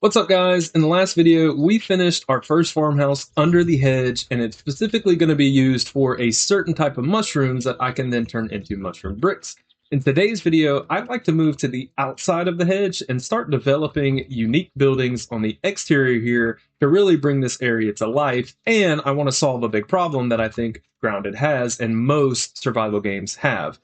What's up, guys? In the last video, we finished our first farmhouse under the hedge, and it's specifically going to be used for a certain type of mushrooms that I can then turn into mushroom bricks. In today's video, I'd like to move to the outside of the hedge and start developing unique buildings on the exterior here to really bring this area to life, and I want to solve a big problem that I think Grounded has and most survival games have.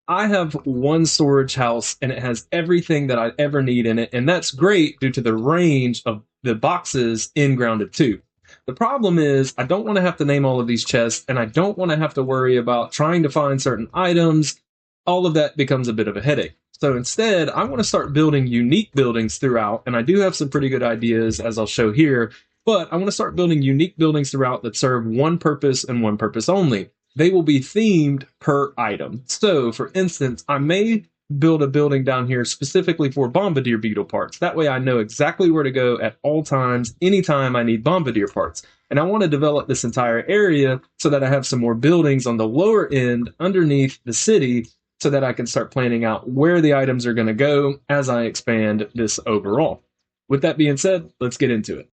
I have one storage house and it has everything that I ever need in it, and that's great due to the range of the boxes in Grounded 2. The problem is, I don't want to have to name all of these chests, and I don't want to have to worry about trying to find certain items. All of that becomes a bit of a headache. So instead, I want to start building unique buildings throughout, and I do have some pretty good ideas, as I'll show here, but I want to start building unique buildings throughout that serve one purpose and one purpose only. They will be themed per item. So, for instance, I may build a building down here specifically for bombardier beetle parts. That way I know exactly where to go at all times, anytime I need bombardier parts. And I want to develop this entire area so that I have some more buildings on the lower end underneath the city so that I can start planning out where the items are going to go as I expand this overall. With that being said, let's get into it.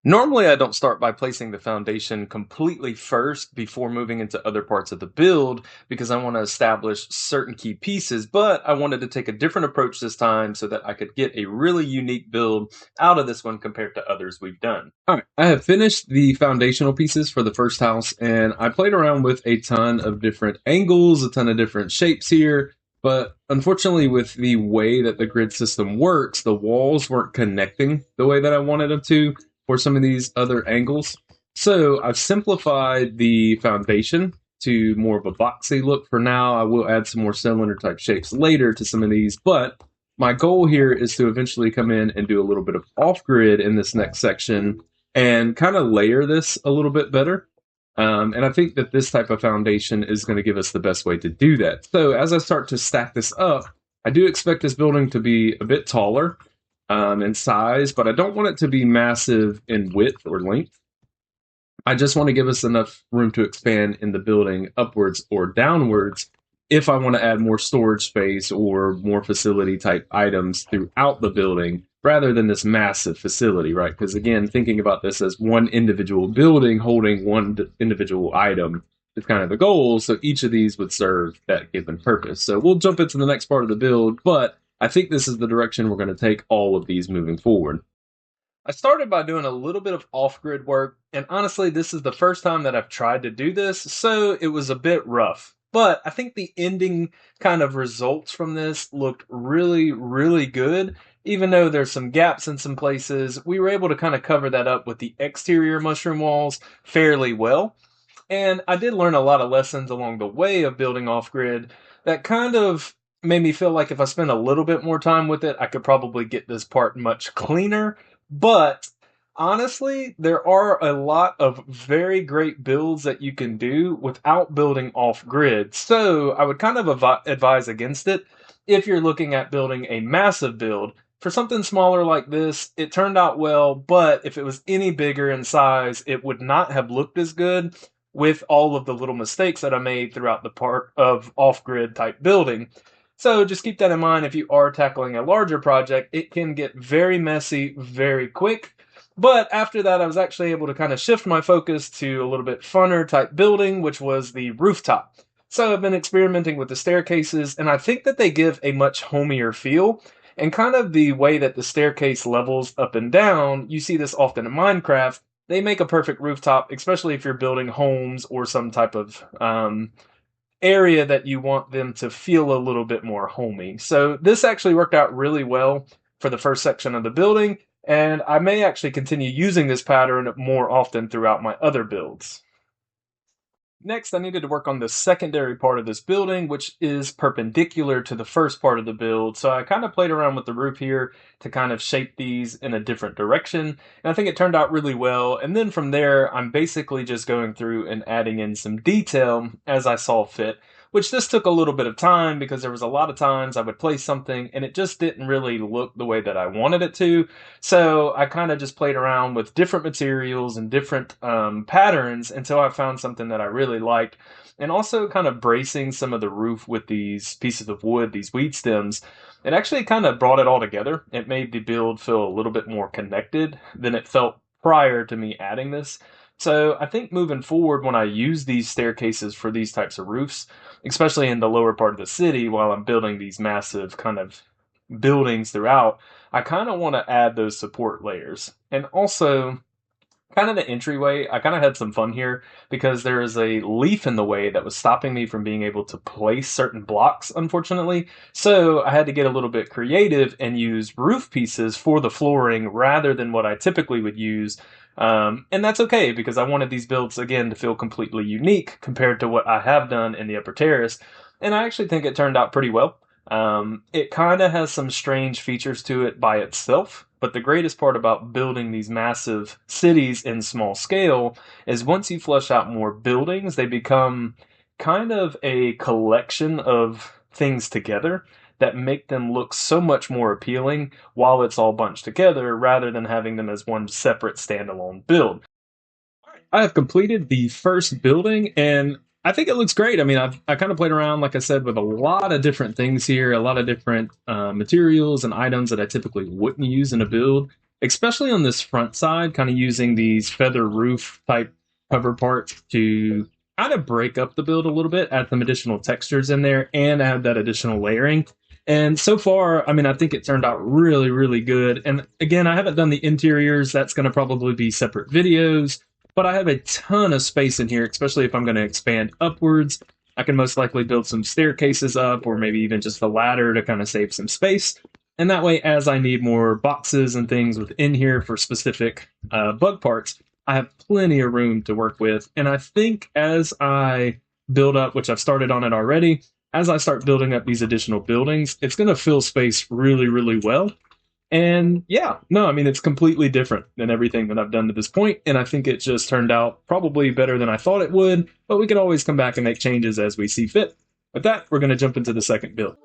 Normally, I don't start by placing the foundation completely first before moving into other parts of the build because I want to establish certain key pieces, but I wanted to take a different approach this time so that I could get a really unique build out of this one compared to others we've done. All right, I have finished the foundational pieces for the first house, and I played around with a ton of different angles, a ton of different shapes here. But unfortunately, with the way that the grid system works, the walls weren't connecting the way that I wanted them to for some of these other angles. So I've simplified the foundation to more of a boxy look for now. I will add some more cylinder type shapes later to some of these, but my goal here is to eventually come in and do a little bit of off-grid in this next section and kind of layer this a little bit better. And I think that this type of foundation is going to give us the best way to do that. So as I start to stack this up, I do expect this building to be a bit taller in size, but I don't want it to be massive in width or length. I just want to give us enough room to expand in the building upwards or downwards if I want to add more storage space or more facility type items throughout the building rather than this massive facility, right? Because again, thinking about this as one individual building holding one individual item is kind of the goal, so each of these would serve that given purpose. So we'll jump into the next part of the build, but I think this is the direction we're going to take all of these moving forward. I started by doing a little bit of off-grid work, and honestly, this is the first time that I've tried to do this, so it was a bit rough. But I think the ending kind of results from this looked really, really good. Even though there's some gaps in some places, we were able to kind of cover that up with the exterior mushroom walls fairly well. And I did learn a lot of lessons along the way of building off-grid that kind of made me feel like if I spent a little bit more time with it, I could probably get this part much cleaner. But honestly, there are a lot of very great builds that you can do without building off-grid. So I would kind of advise against it if you're looking at building a massive build. For something smaller like this, it turned out well, but if it was any bigger in size, it would not have looked as good with all of the little mistakes that I made throughout the part of off-grid type building. So just keep that in mind if you are tackling a larger project. It can get very messy very quick. But after that, I was actually able to kind of shift my focus to a little bit funner type building, which was the rooftop. So I've been experimenting with the staircases, and I think that they give a much homier feel. And kind of the way that the staircase levels up and down, you see this often in Minecraft, they make a perfect rooftop, especially if you're building homes or some type of area that you want them to feel a little bit more homey. So this actually worked out really well for the first section of the building, and I may actually continue using this pattern more often throughout my other builds. Next, I needed to work on the secondary part of this building, which is perpendicular to the first part of the build. So I kind of played around with the roof here to kind of shape these in a different direction. And I think it turned out really well. And then from there, I'm basically just going through and adding in some detail as I saw fit, which this took a little bit of time because there was a lot of times I would place something and it just didn't really look the way that I wanted it to. So I kind of just played around with different materials and different patterns until I found something that I really liked. and also kind of bracing some of the roof with these pieces of wood, these weed stems. It actually kind of brought it all together. It made the build feel a little bit more connected than it felt prior to me adding this. So I think moving forward, when I use these staircases for these types of roofs, especially in the lower part of the city, while I'm building these massive kind of buildings throughout, I kind of want to add those support layers. And also, kind of the entryway, I kind of had some fun here because there is a leaf in the way that was stopping me from being able to place certain blocks, unfortunately. So I had to get a little bit creative and use roof pieces for the flooring rather than what I typically would use. And that's okay because I wanted these builds again to feel completely unique compared to what I have done in the upper terrace. And I actually think it turned out pretty well. It kind of has some strange features to it by itself, but the greatest part about building these massive cities in small scale is once you flesh out more buildings, they become kind of a collection of things together that make them look so much more appealing while it's all bunched together rather than having them as one separate standalone build. I have completed the first building and I think it looks great. I mean, I kind of played around, like I said, with a lot of different things here, a lot of different materials and items that I typically wouldn't use in a build, especially on this front side, kind of using these feather roof type cover parts to kind of break up the build a little bit, add some additional textures in there, and add that additional layering. And so far, I mean, I think it turned out really, really good. And again, I haven't done the interiors. That's going to probably be separate videos. But I have a ton of space in here, especially if I'm going to expand upwards. I can most likely build some staircases up or maybe even just a ladder to kind of save some space. And that way, as I need more boxes and things within here for specific bug parts, I have plenty of room to work with. And I think as I build up, which I've started on it already, as I start building up these additional buildings, it's going to fill space really, really well. And yeah, no, I mean, it's completely different than everything that I've done to this point, and I think it just turned out probably better than I thought it would, but we can always come back and make changes as we see fit. With that, we're going to jump into the second build.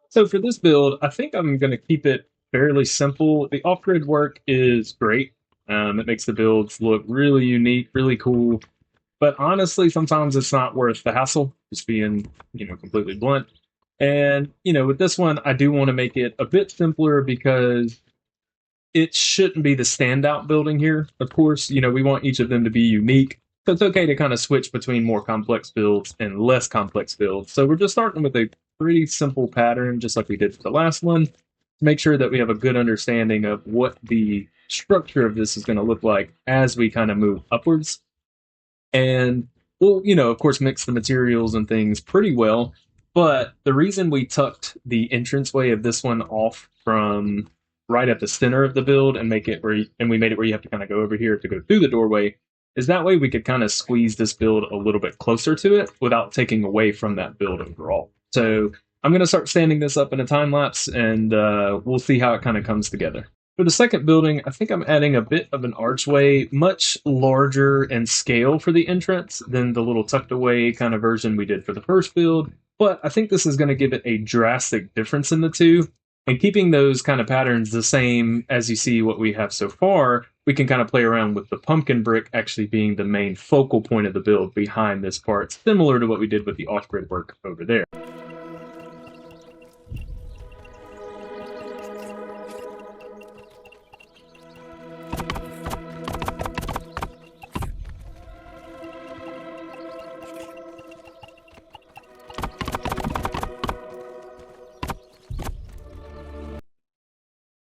So for this build, I think I'm going to keep it fairly simple. The off-grid work is great. It makes the builds look really unique, really cool, but honestly, sometimes it's not worth the hassle, just being, completely blunt. And, with this one, I do want to make it a bit simpler because it shouldn't be the standout building here. Of course, we want each of them to be unique. So it's okay to kind of switch between more complex builds and less complex builds. So we're just starting with a pretty simple pattern, just like we did for the last one, to make sure that we have a good understanding of what the structure of this is going to look like as we kind of move upwards. And we'll, of course, mix the materials and things pretty well. But the reason we tucked the entranceway of this one off from right at the center of the build and we made it where you have to kind of go over here to go through the doorway is that way we could kind of squeeze this build a little bit closer to it without taking away from that build overall. So I'm going to start standing this up in a time lapse and we'll see how it kind of comes together. For the second building, I think I'm adding a bit of an archway, much larger in scale for the entrance than the little tucked away kind of version we did for the first build. But I think this is going to give it a drastic difference in the two. And keeping those kind of patterns the same as you see what we have so far, we can kind of play around with the pumpkin brick actually being the main focal point of the build behind this part, similar to what we did with the off-grid work over there.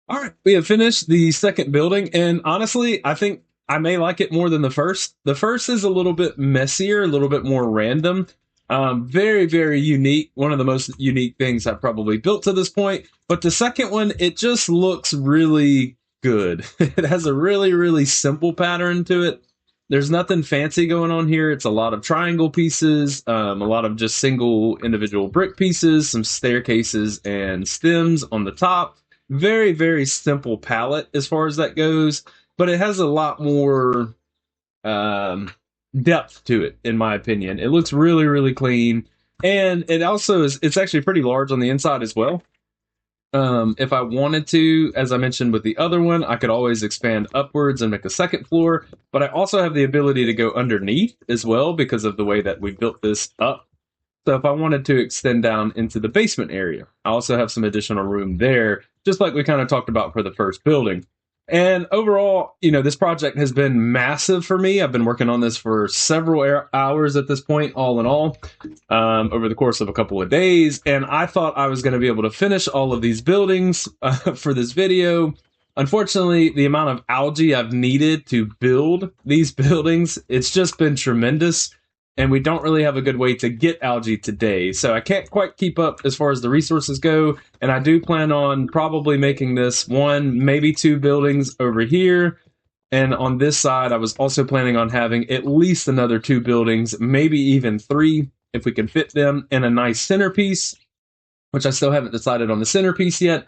All right, we have finished the second building, and honestly, I think I may like it more than the first. The first is a little bit messier, a little bit more random. Very, very unique. One of the most unique things I've probably built to this point. But the second one, it just looks really good. It has a really, really simple pattern to it. There's nothing fancy going on here. It's a lot of triangle pieces, a lot of just single individual brick pieces, some staircases and stems on the top. Very, very simple palette as far as that goes, but it has a lot more depth to it, in my opinion. It looks really, really clean, and it also it's actually pretty large on the inside as well. If I wanted to, as I mentioned with the other one, I could always expand upwards and make a second floor, but I also have the ability to go underneath as well because of the way that we built this up. So if I wanted to extend down into the basement area, I also have some additional room there, just like we kind of talked about for the first building. And overall, this project has been massive for me. I've been working on this for several hours at this point, all in all, over the course of a couple of days. And I thought I was going to be able to finish all of these buildings for this video. Unfortunately, the amount of algae I've needed to build these buildings, it's just been tremendous. And we don't really have a good way to get algae today. So I can't quite keep up as far as the resources go. And I do plan on probably making this one, maybe two buildings over here. And on this side, I was also planning on having at least another two buildings, maybe even three, if we can fit them in a nice centerpiece, which I still haven't decided on the centerpiece yet.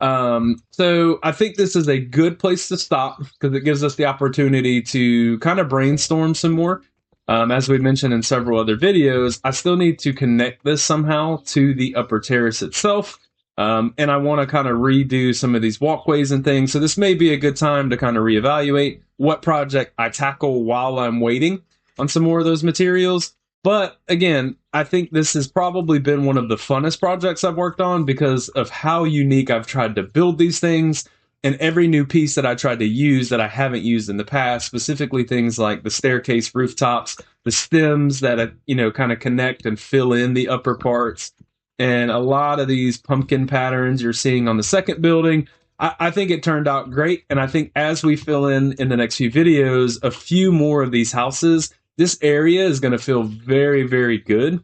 So I think this is a good place to stop because it gives us the opportunity to kind of brainstorm some more. As we mentioned in several other videos, I still need to connect this somehow to the upper terrace itself. And I want to kind of redo some of these walkways and things. So this may be a good time to kind of reevaluate what project I tackle while I'm waiting on some more of those materials. But again, I think this has probably been one of the funnest projects I've worked on because of how unique I've tried to build these things. And every new piece that I tried to use that I haven't used in the past, specifically things like the staircase rooftops, the stems that, kind of connect and fill in the upper parts, and a lot of these pumpkin patterns you're seeing on the second building. I think it turned out great. And I think as we fill in the next few videos, a few more of these houses, this area is going to feel very, very good,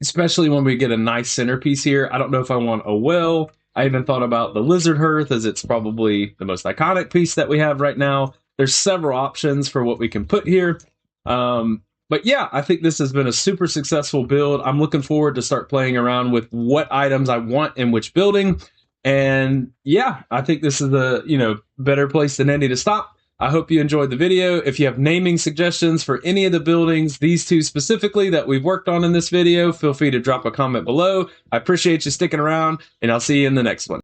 especially when we get a nice centerpiece here. I don't know if I want a well. I even thought about the lizard hearth as it's probably the most iconic piece that we have right now. There's several options for what we can put here. But yeah, I think this has been a super successful build. I'm looking forward to start playing around with what items I want in which building. And yeah, I think this is a, better place than any to stop. I hope you enjoyed the video. If you have naming suggestions for any of the buildings, these two specifically that we've worked on in this video, feel free to drop a comment below. I appreciate you sticking around, and I'll see you in the next one.